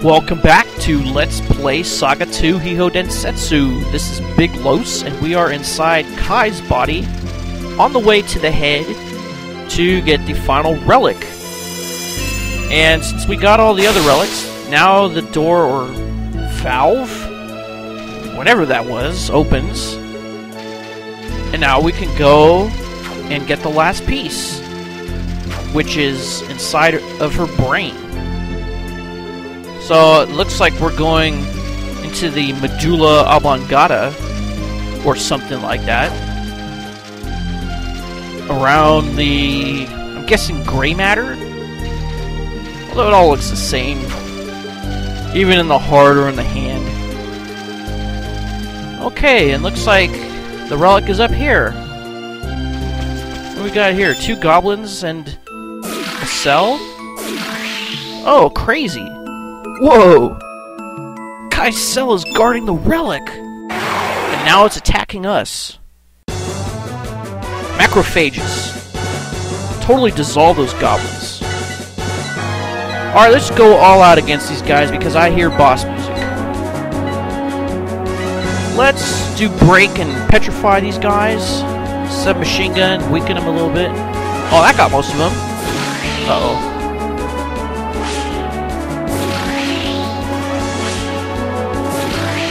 Welcome back to Let's Play SaGa 2 Hihou Densetsu. This is Big Los, and we are inside Kai's body, on the way to the head to get the final relic. And since we got all the other relics, now the door or valve, whatever that was, opens. And now we can go and get the last piece, which is inside of her brain. So it looks like we're going into the medulla oblongata, or something like that. Around the, I'm guessing, gray matter? Although it all looks the same, even in the heart or in the hand. Okay, and looks like the relic is up here. What do we got here? 2 goblins and a cell? Oh, crazy. Whoa! Kai's cell is guarding the relic! And now it's attacking us. Macrophages. Totally dissolve those goblins. Alright, let's go all out against these guys because I hear boss music. Let's do break and petrify these guys. Submachine gun, weaken them a little bit. Oh, that got most of them. Uh-oh.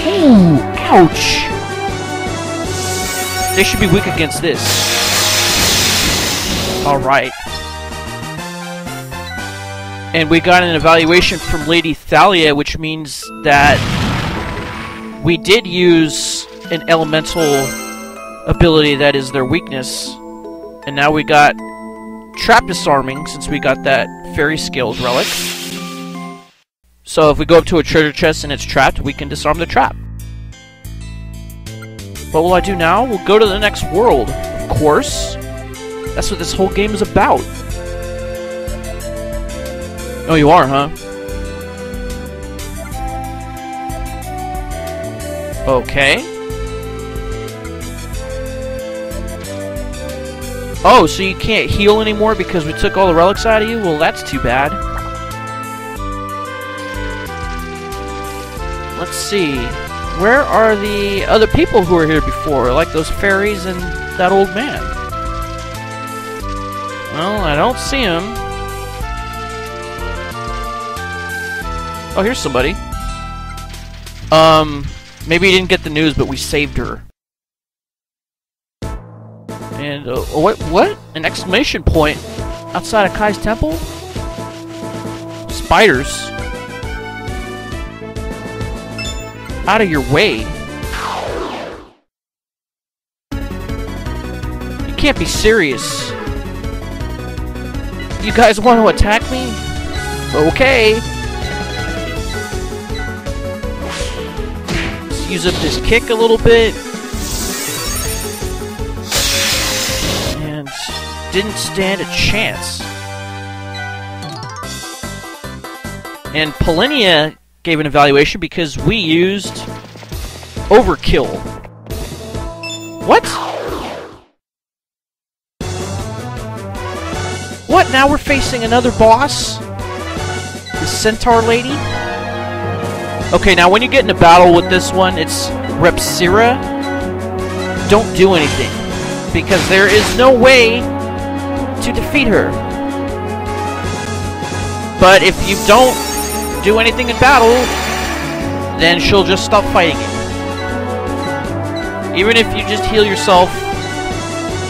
Ooh, ouch! They should be weak against this. Alright. And we got an evaluation from Lady Thalia, which means that we did use an elemental ability that is their weakness. And now we got trap disarming, since we got that fairy skills relic. So if we go up to a treasure chest and it's trapped, we can disarm the trap. What will I do now? We'll go to the next world, of course. That's what this whole game is about. Oh, you are, huh? Okay. Oh, so you can't heal anymore because we took all the relics out of you? Well, that's too bad. Let's see. Where are the other people who were here before? Like those fairies and that old man? Well, I don't see him. Oh, here's somebody. Maybe you didn't get the news, but we saved her. And, what? An exclamation point outside of Kai's temple? Spiders. Out of your way. You can't be serious. You guys want to attack me? Okay. Let's use up this kick a little bit. And didn't stand a chance. And Polinia gave an evaluation because we used overkill. What? What? Now we're facing another boss? The centaur lady? Okay, now when you get into battle with this one, it's Repsira. Don't do anything, because there is no way to defeat her. But if you don't do anything in battle, then she'll just stop fighting it. Even if you just heal yourself,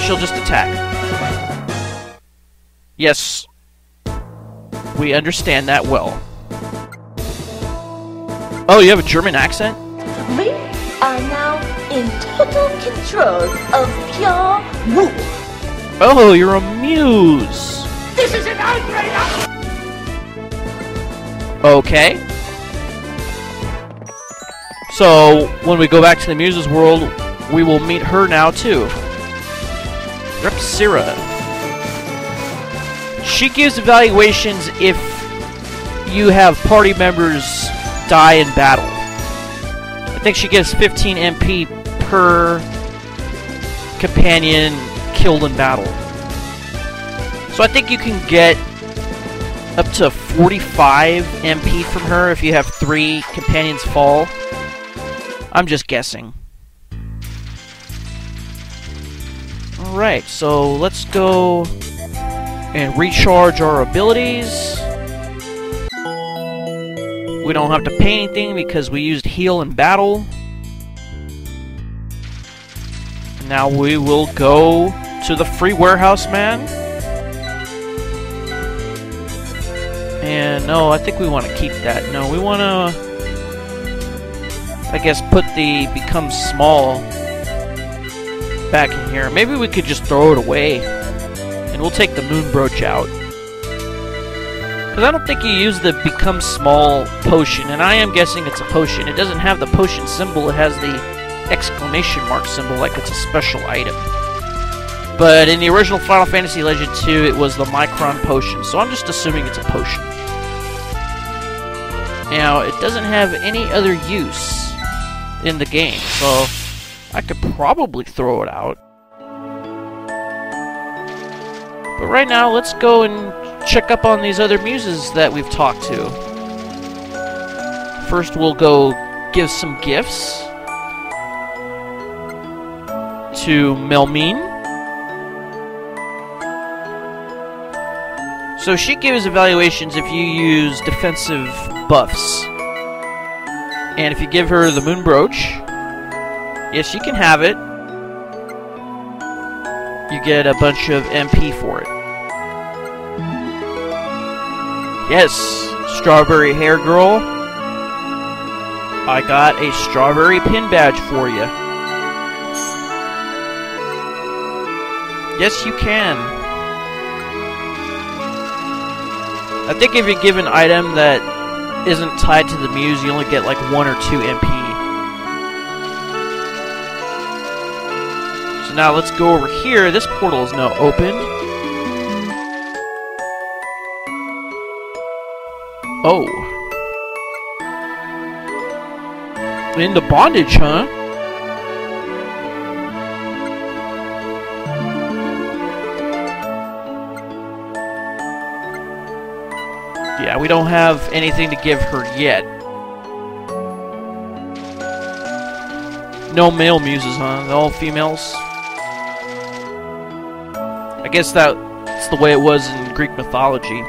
she'll just attack. Yes, we understand that well. Oh, you have a German accent? We are now in total control of pure rule. Oh, you're a muse. This is an outrage! Okay. So, when we go back to the Muse's world, we will meet her now, too. Repsira. She gives evaluations if you have party members die in battle. I think she gives 15 MP per companion killed in battle. So I think you can get up to 45 MP from her if you have 3 companions fall. I'm just guessing. Alright, so let's go and recharge our abilities. We don't have to pay anything because we used heal in battle. Now we will go to the free warehouse man. And no, I think we want to keep that. No, we want to, I guess, put the become small back in here. Maybe we could just throw it away. And we'll take the moon brooch out. Because I don't think you use the become small potion. And I am guessing it's a potion. It doesn't have the potion symbol. It has the exclamation mark symbol like it's a special item. But in the original Final Fantasy Legend 2, it was the Micron potion. So I'm just assuming it's a potion. Now, it doesn't have any other use in the game. So I could probably throw it out. But right now, let's go and check up on these other muses that we've talked to. First, we'll go give some gifts to Melmine. So she gives evaluations if you use defensive buffs. And if you give her the moon brooch, yes, you can have it. You get a bunch of MP for it. Yes, strawberry hair girl. I got a strawberry pin badge for you. Yes, you can. I think if you give an item that isn't tied to the muse, you only get like 1 or 2 MP. So now let's go over here. This portal is now opened. Oh. Into bondage, huh? Yeah, we don't have anything to give her yet. No male muses, huh? They're all females? I guess that's the way it was in Greek mythology.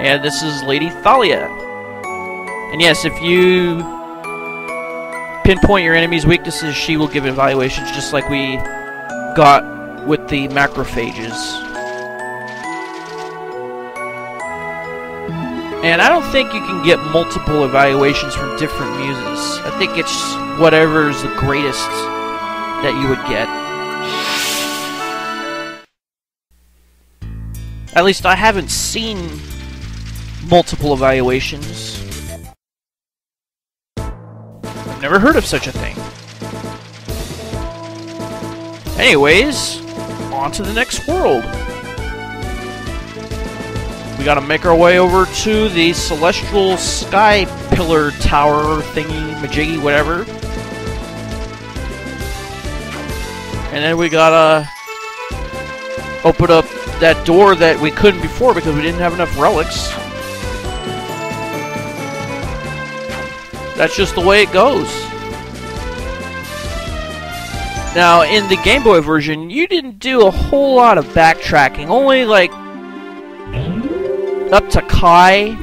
And this is Lady Thalia. And yes, if you pinpoint your enemy's weaknesses, she will give evaluations just like we got with the macrophages. And I don't think you can get multiple evaluations from different muses. I think it's whatever's the greatest that you would get. At least I haven't seen multiple evaluations. I've never heard of such a thing. Anyways, on to the next world. We gotta make our way over to the Celestial Sky Pillar Tower thingy, majiggy, whatever. And then we gotta open up that door that we couldn't before because we didn't have enough relics. That's just the way it goes. Now, in the Game Boy version, you didn't do a whole lot of backtracking. Only, like, up to Kai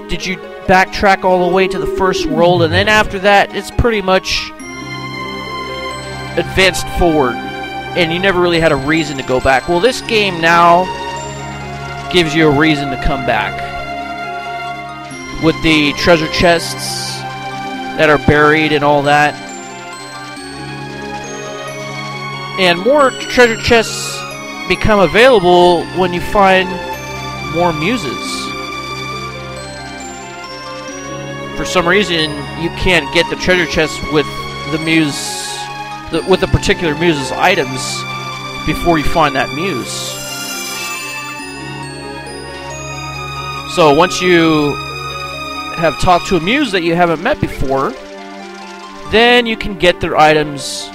did you backtrack all the way to the first world, and then after that, it's pretty much advanced forward, and you never really had a reason to go back. Well, this game now gives you a reason to come back. With the treasure chests that are buried and all that. And more treasure chests become available when you find more muses. For some reason, you can't get the treasure chest with the muse, with the particular muse's items before you find that muse. So once you have talked to a muse that you haven't met before, then you can get their items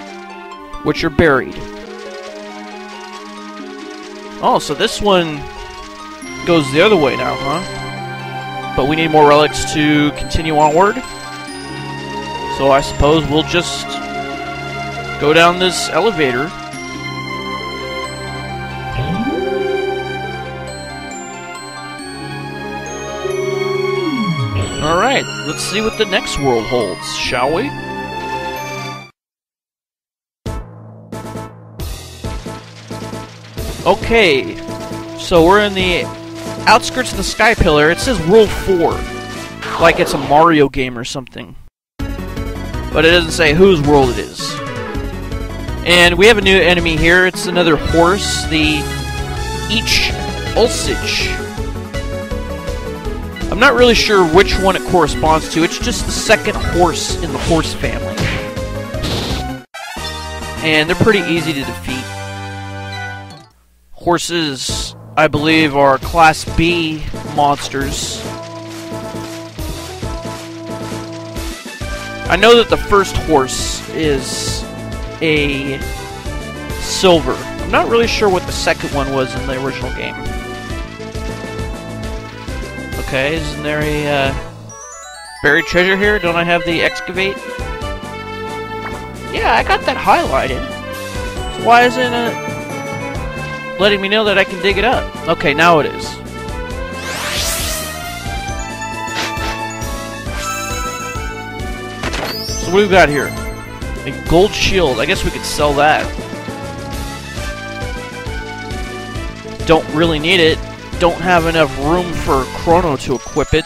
which are buried. Oh, so this one goes the other way now, huh? But we need more relics to continue onward. So I suppose we'll just go down this elevator. Alright, let's see what the next world holds, shall we? Okay, so we're in the outskirts of the Sky Pillar. It says World 4, like it's a Mario game or something. But it doesn't say whose world it is. And we have a new enemy here. It's another horse, the Each Ulsage. I'm not really sure which one it corresponds to. It's just the second horse in the horse family. And they're pretty easy to defeat. Horses, I believe, are Class B monsters. I know that the first horse is a silver. I'm not really sure what the second one was in the original game. Okay, isn't there a buried treasure here? Don't I have the excavate? Yeah, I got that highlighted. So why isn't it letting me know that I can dig it up? Okay, now it is. So what do we got here? A gold shield. I guess we could sell that. Don't really need it. Don't have enough room for Chrono to equip it.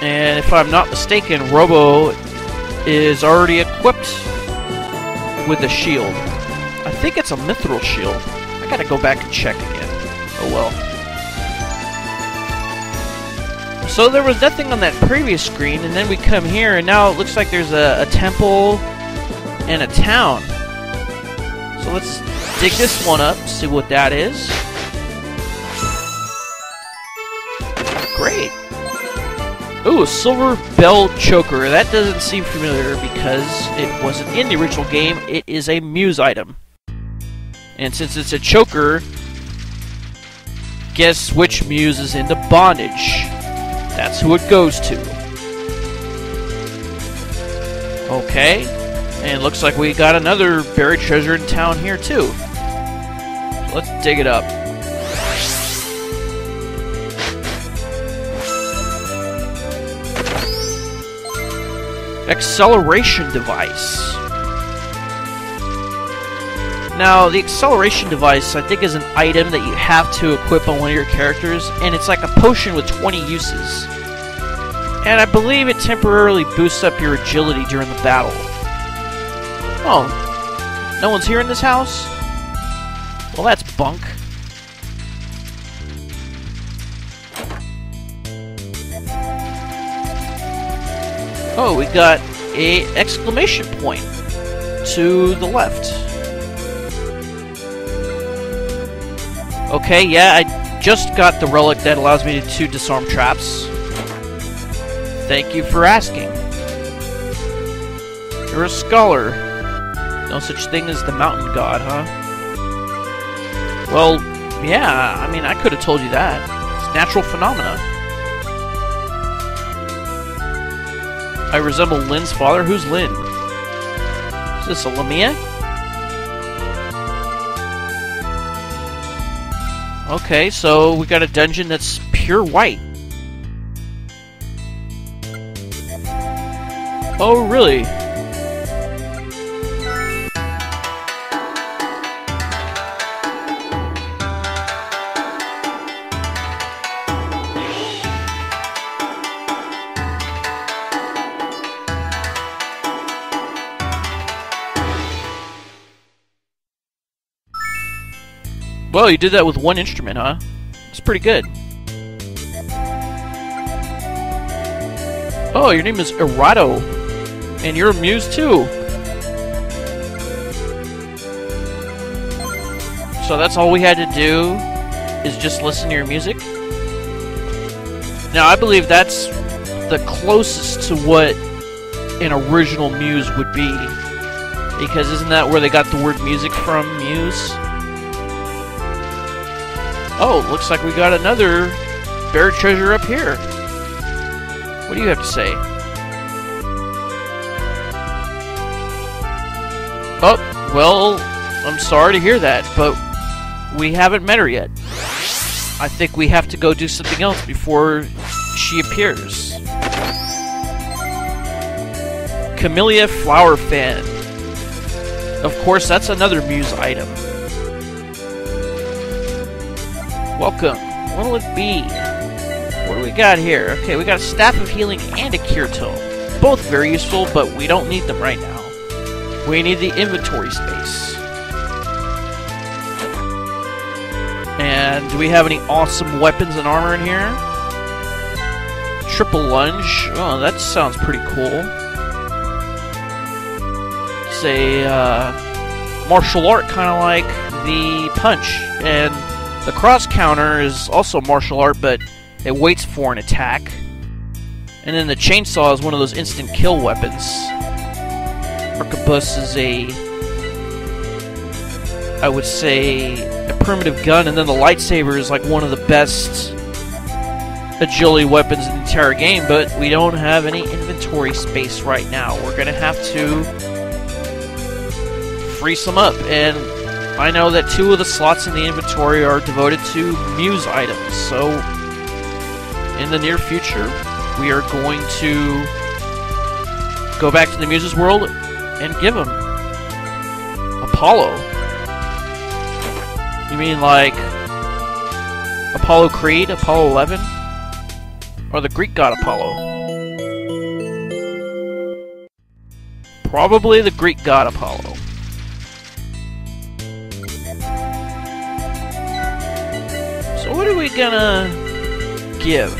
And if I'm not mistaken, Robo is already equipped with a shield. I think it's a mithril shield. I gotta go back and check again. Oh well. So there was nothing on that previous screen, and then we come here, and now it looks like there's a temple and a town. So let's dig this one up, see what that is. Great. Ooh, a silver bell choker. That doesn't seem familiar because it wasn't in the original game. It is a muse item. And since it's a choker, guess which muse is into bondage? That's who it goes to. Okay. And looks like we got another buried treasure in town here too. So let's dig it up. Acceleration device. Now, the acceleration device, I think, is an item that you have to equip on one of your characters, and it's like a potion with 20 uses. And I believe it temporarily boosts up your agility during the battle. Oh, no one's here in this house? Well, that's bunk. Oh, we got a exclamation point to the left. Okay, yeah, I just got the relic that allows me to disarm traps. Thank you for asking. You're a scholar. No such thing as the mountain god, huh? Well, yeah, I mean, I could have told you that. It's natural phenomena. I resemble Lynn's father? Who's Lynn? Is this a Lamia? Okay, so we got a dungeon that's pure white. Oh, really? Well, you did that with one instrument, huh? That's pretty good. Oh, your name is Erato. And you're a muse, too. So that's all we had to do, is just listen to your music? Now, I believe that's the closest to what an original muse would be. Because isn't that where they got the word music from, muse? Oh, looks like we got another buried treasure up here. What do you have to say? Oh, well, I'm sorry to hear that, but we haven't met her yet. I think we have to go do something else before she appears. Camellia Flower Fan. Of course, that's another muse item. Welcome. What'll it be? What do we got here? Okay, we got a Staff of Healing and a Cure Tome. Both very useful, but we don't need them right now. We need the inventory space. And do we have any awesome weapons and armor in here? Triple Lunge. Oh, that sounds pretty cool. It's a martial art, kind of like the punch. And the cross counter is also martial art, but it waits for an attack. And then the chainsaw is one of those instant kill weapons. Arquebus is I would say, a primitive gun, and then the lightsaber is like one of the best agility weapons in the entire game, but we don't have any inventory space right now. We're gonna have to free some up, and I know that 2 of the slots in the inventory are devoted to muse items, so in the near future we are going to go back to the Muse's world and give him Apollo. You mean like Apollo Creed, Apollo 11? Or the Greek god Apollo? Probably the Greek god Apollo. So what are we gonna give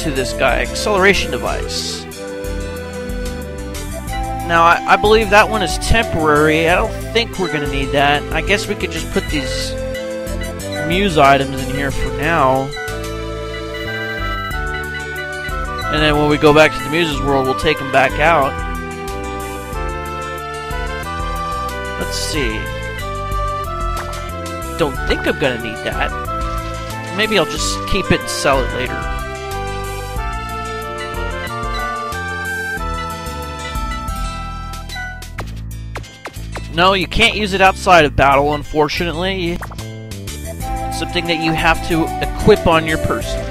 to this guy? Acceleration device. Now, I believe that one is temporary. I don't think we're going to need that. I guess we could just put these muse items in here for now. And then when we go back to the Muse's world, we'll take them back out. Let's see. Don't think I'm going to need that. Maybe I'll just keep it and sell it later. No, you can't use it outside of battle, unfortunately. It's something that you have to equip on your person.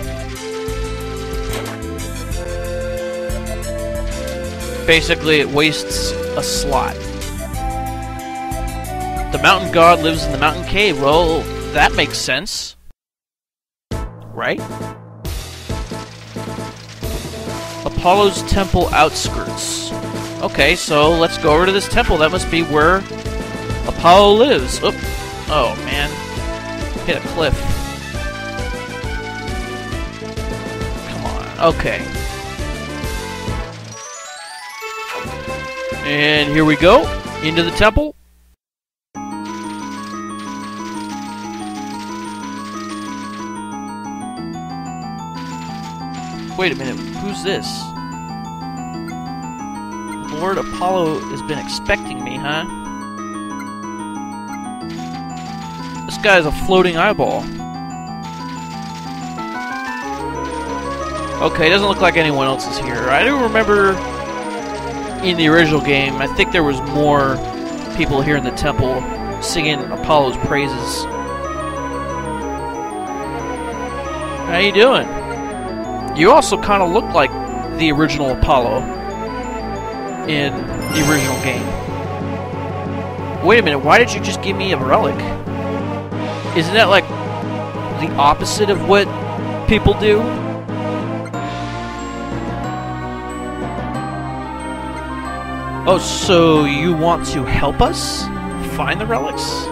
Basically, it wastes a slot. The mountain god lives in the mountain cave. Well, that makes sense. Right? Apollo's temple outskirts. Okay, so let's go over to this temple. That must be where Apollo lives. Oh man. Hit a cliff. Come on. Okay. And here we go. Into the temple. Wait a minute. Who's this? Lord Apollo has been expecting me, huh? This guy's a floating eyeball. Okay, doesn't look like anyone else is here. I do remember in the original game, I think there was more people here in the temple singing Apollo's praises. How you doing? You also kind of look like the original Apollo in the original game. Wait a minute, why did you just give me a relic? Isn't that like the opposite of what people do? Oh, so you want to help us find the relics?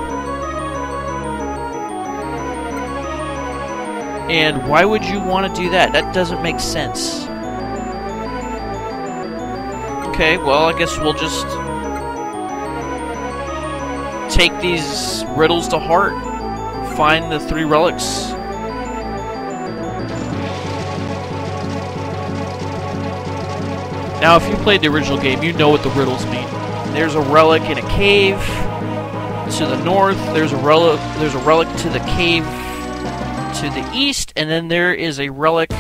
And why would you want to do that? That doesn't make sense. Okay, well, I guess we'll just take these riddles to heart. Find the 3 relics. Now, if you played the original game, you know what the riddles mean. There's a relic in a cave to the north. There's a relic to the cave to the east, and then there is a relic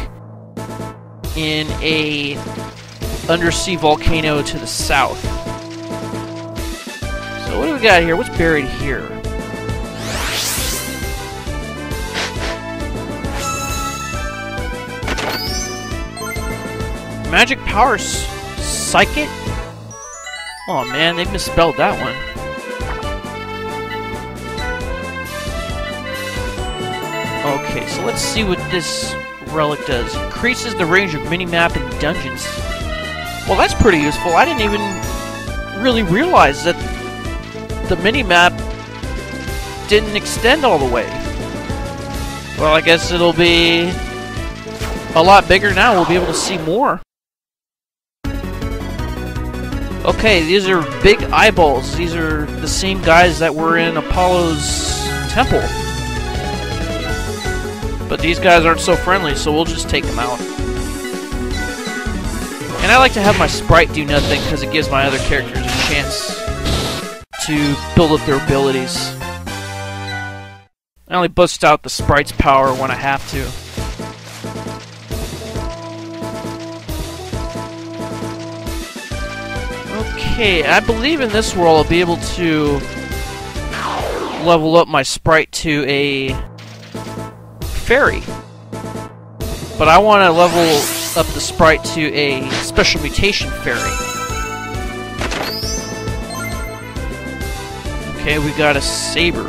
in a undersea volcano to the south. So what do we got here? What's buried here? Magic power psychic? Oh man, they misspelled that one. Okay, so let's see what this relic does. Increases the range of minimap in dungeons. Well, that's pretty useful. I didn't even really realize that the minimap didn't extend all the way. Well, I guess it'll be a lot bigger now. We'll be able to see more. Okay, these are big eyeballs. These are the same guys that were in Apollo's temple. But these guys aren't so friendly, so we'll just take them out. And I like to have my sprite do nothing because it gives my other characters a chance to build up their abilities. I only bust out the sprite's power when I have to. Okay, I believe in this world I'll be able to level up my sprite to a fairy. But I want to level up the sprite to a special mutation fairy. Okay, we got a saber.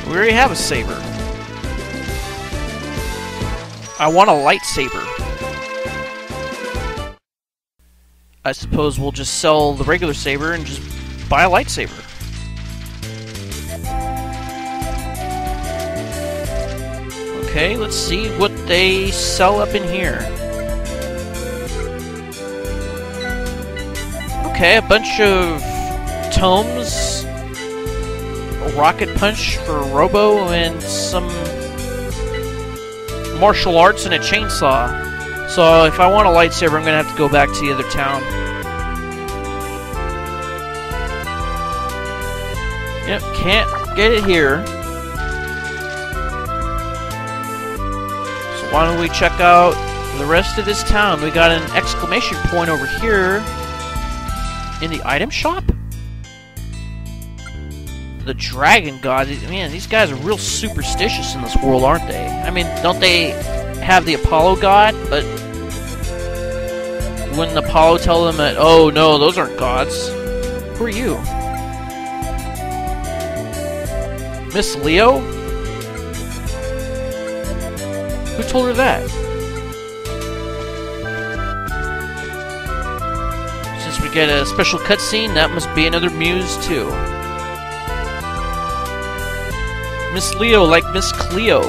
We already have a saber. I want a lightsaber. I suppose we'll just sell the regular saber and just buy a lightsaber. Okay, let's see what they sell up in here. Okay, a bunch of tomes, a rocket punch for Robo, and some martial arts and a chainsaw. So if I want a lightsaber, I'm going to have to go back to the other town. Yep, can't get it here. So why don't we check out the rest of this town? We got an exclamation point over here in the item shop. The Dragon God. Man, these guys are real superstitious in this world, aren't they? I mean, don't they have the Apollo God? But wouldn't Apollo tell them that, oh no, those aren't gods? Who are you? Miss Leo? Who told her that? Since we get a special cutscene, that must be another muse too. Miss Leo, like Miss Cleo.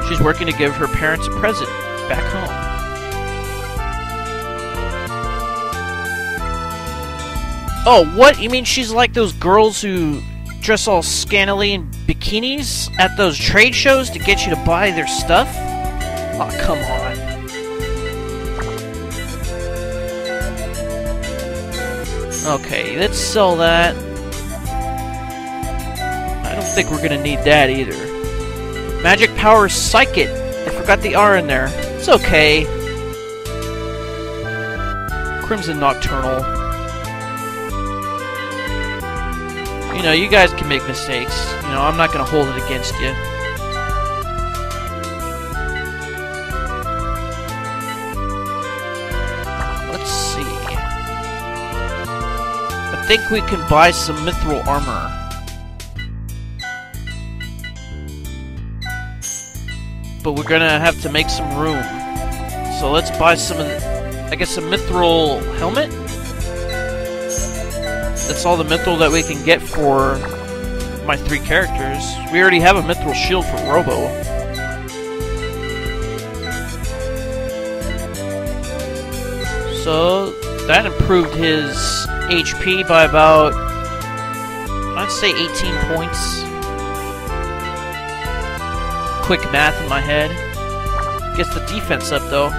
She's working to give her parents a present back home. Oh, what? You mean she's like those girls who dress all scantily in bikinis at those trade shows to get you to buy their stuff? Oh, come on. Okay, let's sell that. I don't think we're gonna need that either. Magic power psychic. I forgot the R in there. It's okay. Crimson Nocturnal. You know, you guys can make mistakes. You know, I'm not gonna hold it against you. Let's see. I think we can buy some mithril armor. But we're gonna have to make some room. So let's buy some, I guess, a mithril helmet? That's all the mithril that we can get for my 3 characters. We already have a mithril shield for Robo. So that improved his HP by about, I'd say 18 points. Quick math in my head. Gets the defense up though.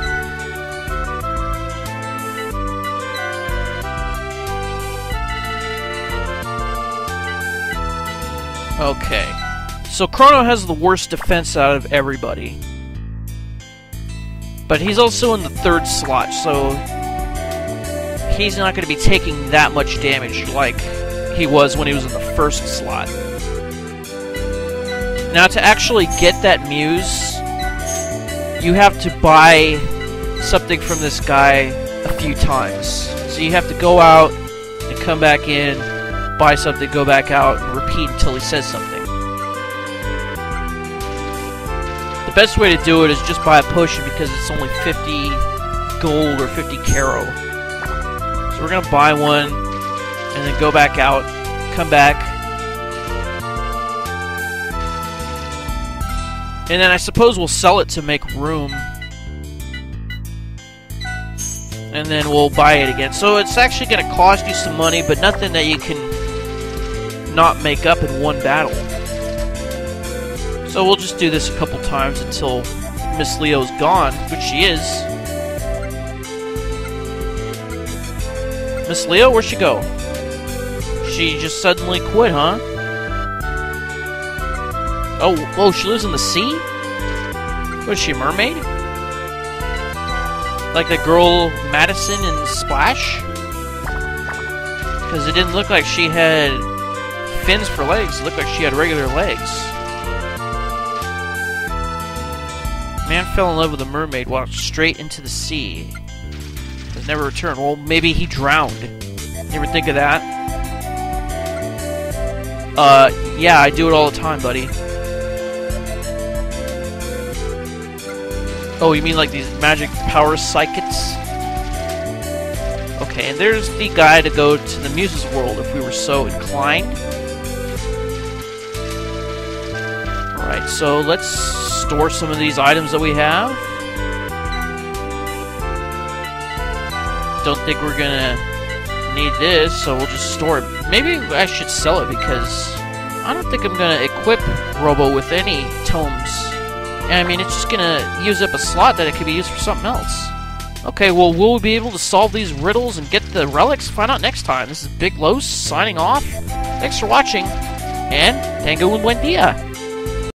Okay. So Chrono has the worst defense out of everybody. But he's also in the 3rd slot, so he's not going to be taking that much damage like he was when he was in the 1st slot. Now, to actually get that muse, you have to buy something from this guy a few times. So you have to go out and come back in, buy something, go back out, and repeat until he says something. The best way to do it is just buy a potion because it's only 50 gold or 50 caro. So we're gonna buy one, and then go back out, come back, and then I suppose we'll sell it to make room, and then we'll buy it again. So it's actually gonna cost you some money, but nothing that you can not make up in one battle. So we'll just do this a couple times until Miss Leo's gone, which she is. Miss Leo, where'd she go? She just suddenly quit, huh? Oh, she lives in the sea? What is she, a mermaid? Like the girl Madison in Splash? Because it didn't look like she had fins for legs. It looked like she had regular legs. Man fell in love with a mermaid, walked straight into the sea. Has never returned. Well, maybe he drowned. You ever think of that? Yeah, I do it all the time, buddy. Oh, you mean like these magic power psychics? Okay, and there's the guy to go to the Muse's world if we were so inclined. Alright, so let's store some of these items that we have. Don't think we're gonna need this, so we'll just store it. Maybe I should sell it because I don't think I'm gonna equip Robo with any tomes. I mean, it's just gonna use up a slot that it could be used for something else. Okay, well, will we be able to solve these riddles and get the relics? Find out next time. This is Big Los signing off. Thanks for watching, and Tango and buen dia!